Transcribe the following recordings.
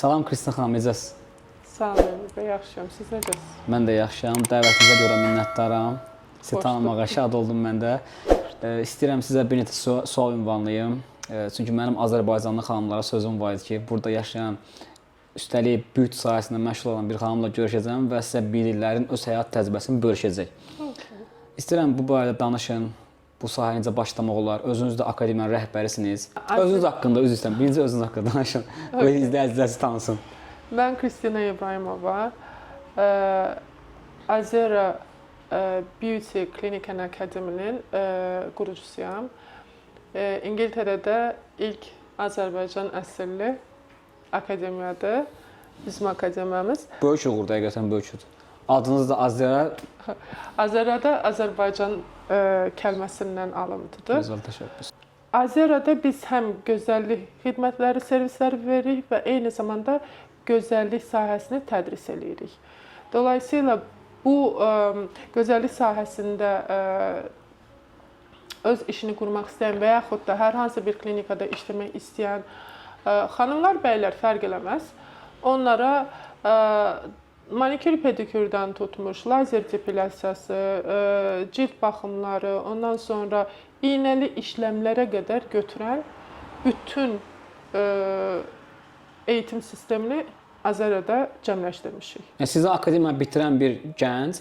Salam Kristina xanım, necəsiz? Sağ olun, yaxşıyam. Siz necəsiz? Mən də yaxşıyam. Dəvətinizə görə minnətdaram. Sizi tanımağa şad oldum mən də. İstəyirəm sizə bir neçə sual ünvanlayım. Çünki mənim Azərbaycanlı xanımlara sözüm var idi ki, burada yaşayan, üstəlik büyüt sahəsində məşğul olan bir xanımla görüşəcəm və sizə biliklərin öz həyat təcrübəsini bölüşəcək. İstəyirəm bu barədə danışın. Bu sahəyə necə başlamaq olar? Özünüz də akademiyanın rəhbərisiniz. Özünüz haqqında, üzr istəyirəm. Birinci özünüz haqqında danışın. İzləyicilər sizi tanısın. Mən Kristina İbrahimova, Azera Beauty Clinic and Academy'nin qurucusuyam. İngiltərədə ilk Azərbaycan əsilli akademiyadır. Bizim akademiyamız. Böyük uğurdur, həqiqətən böyükdür. Adınız da Azera? Azerada Azərbaycan kəlməsindən alıntıdır. Gözəl, təşəkkür. Azerada biz həm gözəllik xidmətləri, servisləri veririk və eyni zamanda gözəllik sahəsini tədris edirik. Dolayısıyla bu gözəllik sahəsində öz işini qurmaq istəyən və yaxud da hər hansı bir klinikada işləmək istəyən xanımlar, bəylər fərq eləməz. Onlara manikür pedikürdən tutmuş, lazer depilyasiyası, cilt baxımları, ondan sonra iynəli işləmlərə qədər götürən bütün eğitim sistemini Azərada cəmləşdirmişik. Yəni, sizə akademiya bitirən bir gənc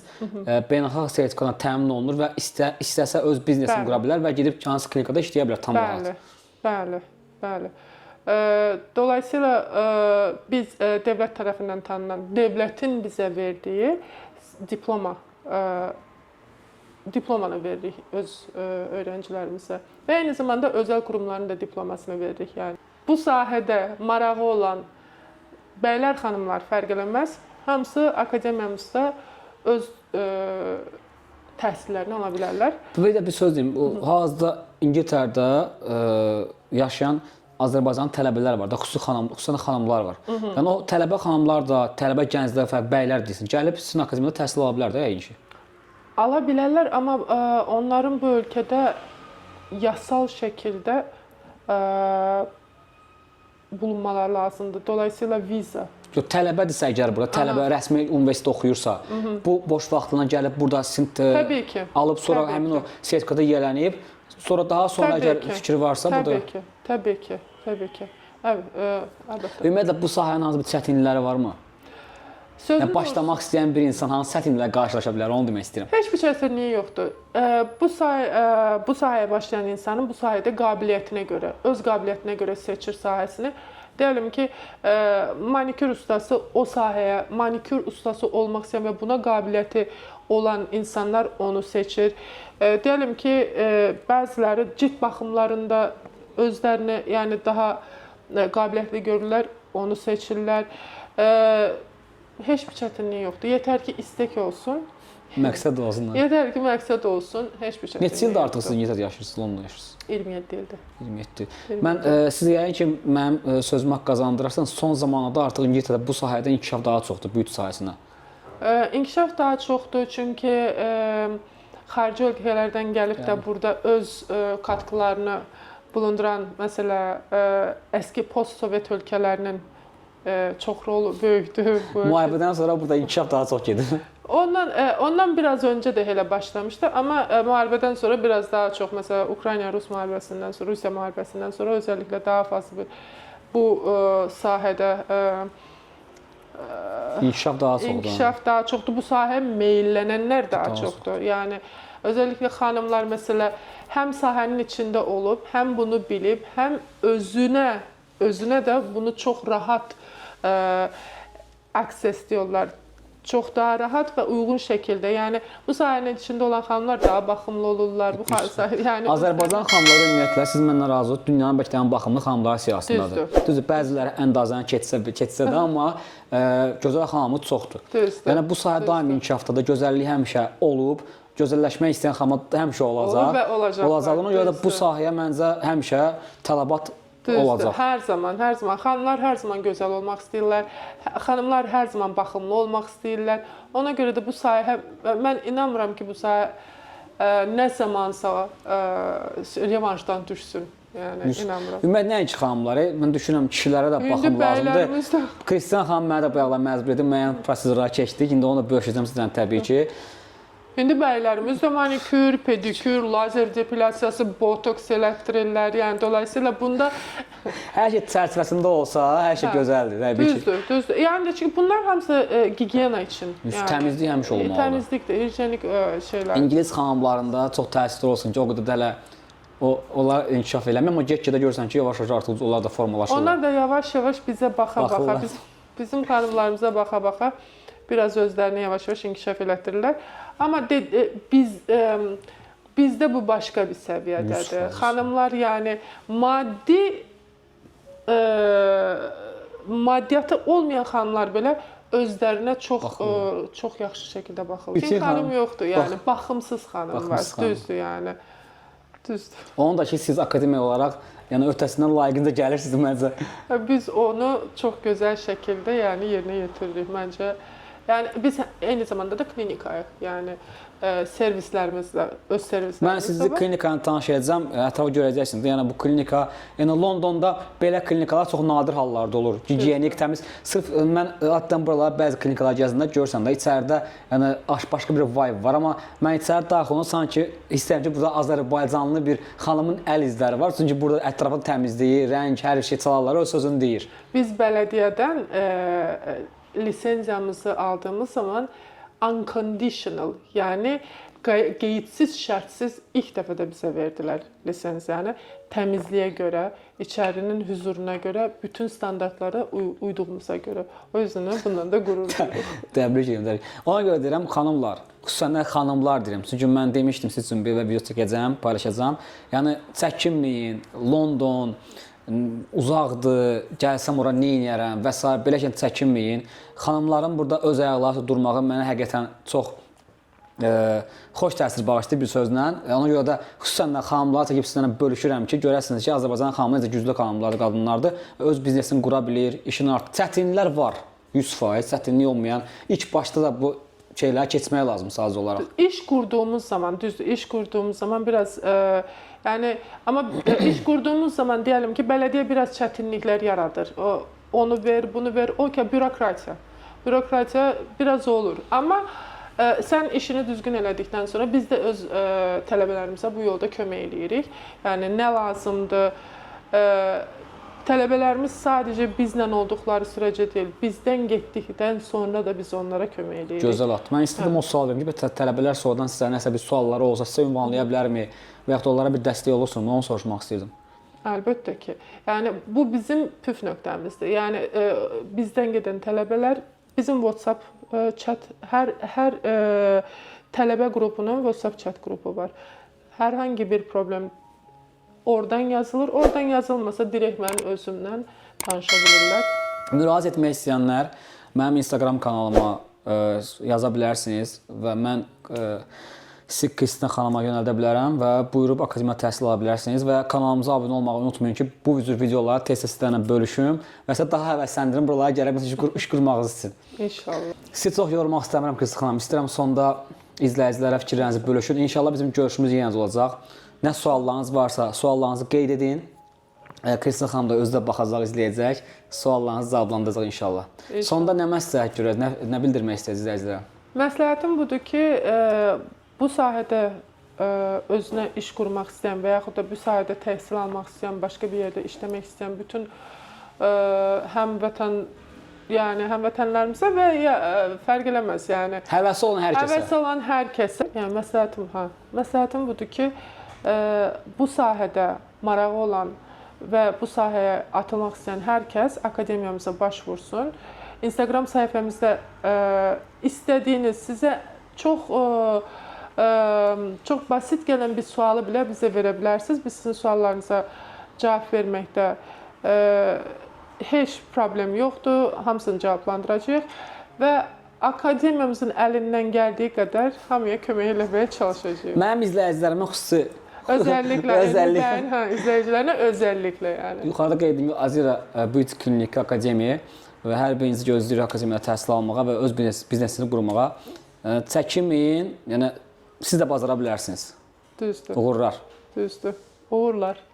beynəlxalq sertifikatla təmin olunur və istəsə öz biznesini qura bilər və gedib hansı klinikada işləyə bilər tam rahat. Bəli. Dolayısıyla biz dövlət tərəfindən tanınan, dövlətin bizə verdiyi diplomanı veririk öz öğrencilərimizə və eyni zamanda özəl qurumların da diplomasını veririk. Yəni bu sahədə marağı olan bəylər, xanımlar fərq eləməz, hamısı akademiyamızda öz təhsillərini ala bilərlər. Belə bir söz deyim, hazırda İngiltərədə yaşayan Azərbaycan tələbələr var da, xüsusən xanımlar var. Yəni o tələbə xanımlar da, tələbə gənclər və bəylər deyilsin, gəlib sizin akademiyada təhsil ala bilər də yəqin ki. Ala bilərlər, amma onların bu ölkədə yasal şəkildə bulunmaları lazımdır. Dolayısıyla viza. Tələbədirsə əgər burada, tələbə rəsmi universitetdə oxuyursa, bu boş vaxtına gəlib burada sizin alıb sonra həmin o sertifikata yiyələnib, sonra daha sonra əgər fikri varsa burada... Təbii ki. Ümumiyyətlə, bu sahənin hansı bir çətinlikləri varmı? Başlamaq istəyən bir insan hansı çətinliklərlə qarşılaşa bilər, onu demək istəyirəm. Heç bir çətinliyi yoxdur. Bu sahəyə başlayan insanın bu sahədə qabiliyyətinə görə, öz qabiliyyətinə görə seçir sahəsini. Deyəlim ki, manikür ustası o sahəyə, manikür ustası olmaq istəyən və buna qabiliyyəti olan insanlar onu seçir. Deyəlim ki, bəziləri cilt baxımlarında özlərini, yəni daha qabiliyyətli görürlər, onu seçirlər. Heç bir çətinlik yoxdur. Yetər ki, istek olsun. Məqsəd olsun. Yetər ki, məqsəd olsun. Heç bir çətinlik yoxdur. Neçə ildə artıq siz İngiltərədə yaşayırsınız, Londonda yaşayırsınız? 27 ildir. 27. Mən sizə yəqin ki, mənim sözümü haqq qazandırarsan, son zamanlarda artıq İngiltərədə bu sahədə inkişaf daha çoxdur, büyüt sahəsində. İnkişaf daha çoxdur, çünki xarici ölkələrdən gəlib də burada öz katkılarını bulunduran, məsələ, əski post-sovet ölkələrinin çox rolu böyükdür. Müharibədən sonra burada inkişaf daha çox gedir. Ondan biraz öncə də elə başlamışdı, amma müharibədən sonra biraz daha çox, məsələn, Ukrayna-Rus müharibəsindən sonra, Rusiya müharibəsindən sonra özəlliklə daha fazla bu sahədə İnkişaf daha çoxdur. Bu sahəyə meylənənlər daha çoxdur. Yəni, özəlliklə xanımlar, məsələ, həm sahənin içində olub, həm bunu bilib, həm özünə də bunu çox rahat access diyorlar. Çox daha rahat və uyğun şəkildə. Yəni, bu sahənin içində olan xanımlar daha baxımlı olurlar. Azərbaycan xanımları ümumiyyətlə, siz məndən razı olun, dünyanın bəlkə də ən baxımlı xanımları siyasındadır. Düzdür, bəziləri əndazəni keçsə də, amma gözəl xanımı çoxdur. Yəni, bu sahə daim inkişafdadır, gözəllik həmişə olub, gözəlləşmək istəyən xanım həmişə olacaq. Olur və olacaq. Ona görə də bu sahəyə məncə həmişə tələbat olacaq. Hər zaman. Xanımlar hər zaman gözəl olmaq istəyirlər. Xanımlar hər zaman baxımlı olmaq istəyirlər. Ona görə də bu sahə, mən inanmıram ki, bu sahə nə zamansa revanşdan düşsün. Yəni inanmıram. Ümumiyyətlə nəinki xanımları, mən düşünürəm kişilərə də baxım lazımdır. bəylərimiz də Kristian xanım mənə də bu yaxlar məcbur edib, müəyyən prosedurlara keçdik. İndi onu da bölüşəcəm sizdən təbii ki. İndi bəylərimiz də manikür, pedikür, lazer depilyasiyası, botoks elətdirirlər. Yəni dolayısıyla bunda Hər şey çərçivəsində olsa, hər şey gözəldir, təbii ki. düzdür. Yəni çünki bunlar hamısı gigiyena üçün. Yəni Təmizlik həmişə olmalıdır. Təmizlikdir, higienik şeylər. İngilis xanımlarında çox təsirli olsun ki, o qədər də hələ onlar inkişaf eləmir, amma get-gedə görürsən ki, yavaş-yavaş artıq onlar da formalaşırlar. Onlar da yavaş-yavaş bizə baxa-baxa, Baxırlar. bizim xanımlarımıza baxa-baxa biraz özlərini yavaş-yavaş inkişaf elətdirirlər. Amma bizdə bu başqa bir səviyyədədir. Xanımlar yəni maddiyyatı olmayan xanımlar belə özlərinə çox yaxşı şəkildə baxırlar. Bütün xanım yoxdur, yəni baxımsız xanım var, düzdür yəni. Düzdür. Onu da ki, siz akademiya olaraq, yəni öhdəsindən layiqində gəlirsiniz məncə. Biz onu çox gözəl şəkildə yəni yerinə yetiririk məncə. Yəni biz eyni zamanda da klinikayıq. Yəni servislərimizlə, öz servislərimizlə. Mən sizi klinikanı tanış edəcəm, ətrafı görəcəksiniz. Yəni bu klinika, yəni Londonda belə klinikalar çox nadir hallarda olur. Gigiyenik, təmiz. Sırf mən addan buralara bəzi klinikalar gəzəndə görsən də içəridə yəni başqa bir vibe var, amma mən içəri daxil olanda sanki istəyirəm ki, burada Azərbaycanlı bir xanımın əl izləri var. Çünki burada ətrafın təmizliyi, rəng, hər şey çalarları o sözünü deyir. Biz bələdiyyədən lisenziyamızı aldığımız zaman unconditional, yəni qeydsiz, şərtsiz ilk dəfə də bizə verdilər lisenziyanı. Təmizliyə görə, içərinin hüzuruna görə, bütün standartlara uyduğumuza görə. O yüzden bundan da qürur duyuruq. Təbrik edirəm. Ona görə deyirəm, xanımlar, xüsusən də xanımlar deyirəm. Çünki mən demişdim siz üçün bir video çəkəcəm, paylaşacağım. Yəni çəkinməyin, London uzaqdır, gəlsəm ora neyniyərəm və s. Beləcə çəkinməyin. Xanımların burada öz ayaqları durmağı mənə həqiqətən çox xoş təsir bağışlayır bir sözlə. Ona görə də xüsusən də xanımları çəkib sizlərlə bölüşürəm ki, görəsiniz ki, Azərbaycan xanımı necə güclü xanımlardır, qadınlardır. Öz biznesini qura bilir, işini artıq. Çətinliklər var, 100%, çətinlik olmayan. İlk başda da bu şeyləri keçmək lazım sadəcə olaraq. İş qurduğumuz zaman, düzdür, iş qurduğumuz zaman biraz yəni amma iş qurduğumuz zaman deyəlim ki, bələdiyyə biraz çətinliklər yaradır. Onu ver, bunu ver, bürokratiya. Bürokratiya biraz olur. Amma sən işini düzgün elədikdən sonra biz də öz tələbələrimizə bu yolda kömək eləyirik. Yəni nə lazımdır? Tələbələrimiz sadəcə bizlə olduqları sürəcə deyil, bizdən getdikdən sonra da biz onlara kömək eləyirik. Gözəl at. Mən istədim o sual verim ki, tələbələr sonradan sizə nəsə bir sualları olsa, sizə ünvanlaya bilərmi? Və yaxud da onlara bir dəstək olursunmu? Onu soruşmaq istəyirdim. Əlbəttə ki. Yəni bu bizim püf nöqtəmizdir. Yəni bizdən gedən tələbələr bizim WhatsApp chat hər tələbə qrupunun WhatsApp chat qrupu var. Hər hansı bir problem oradan yazılır. Oradan yazılmasa direkt mənim özümdən danışa bilirlər. Müraciət etmək istəyənlər mənim Instagram kanalıma yaza bilərsiniz və mən sizi Kristina xanıma yönəldə bilərəm və buyurub akademiya təhsil ala bilərsiniz və kanalımıza abunə olmağı unutmayın ki, bu cür videoları tez-tez sizlərlə bölüşüm və sizə daha həvəsləndirim buralara gəlib iş qurmağınız üçün. İnşallah. Sizi çox yormaq istəmirəm Kristina xanım. İstəyirəm sonda izləyicilərə fikirlərinizi bölüşün. İnşallah bizim görüşümüz yenə olacaq. Nə suallarınız varsa, suallarınızı qeyd edin. Kristina xanım da özü də baxacaq, izləyəcək. Suallarınızı cavablandıracaq inşallah. Sonda nə məsləhət görək, nə bildirmək istəyəcək izləyicilərə? Məsləhətim budur ki, bu sahədə özünə iş qurmaq istəyən və yaxud da bu sahədə təhsil almaq istəyən, başqa bir yerdə işləmək istəyən bütün həmvətənlərimizə və fərq eləməz, yəni Həvəsi olan hər kəsə. Həvəsi olan hər kəsə. Yəni məsləhətim budur ki, bu sahədə marağı olan və bu sahəyə atılmaq istəyən hər kəs akademiyamıza baş vursun. Instagram səhifəmizdə istədiyiniz, sizə çox basit gələn bir sualı bilə bizə verə bilərsiniz. Biz sizin suallarınıza cavab verməkdə heç problem yoxdur. Hamısını cavablandıracağıq və akademiyamızın əlindən gəldiyi qədər hamıya kömək eləməyə çalışacağıq. Mənim izləyicilərimə xüsusi Özəlliklə, izləyicilərinə özəlliklə yəni. Yuxarıda qeyd etdiyim Azira Beauty Klinik Akademiya və hər birinizi gözləyirik akademiyada təhsil almağa və öz biznesini qurmağa. Çəkinməyin, yəni siz də bacara bilərsiniz. Düzdür. Uğurlar. Düzdür. Uğurlar.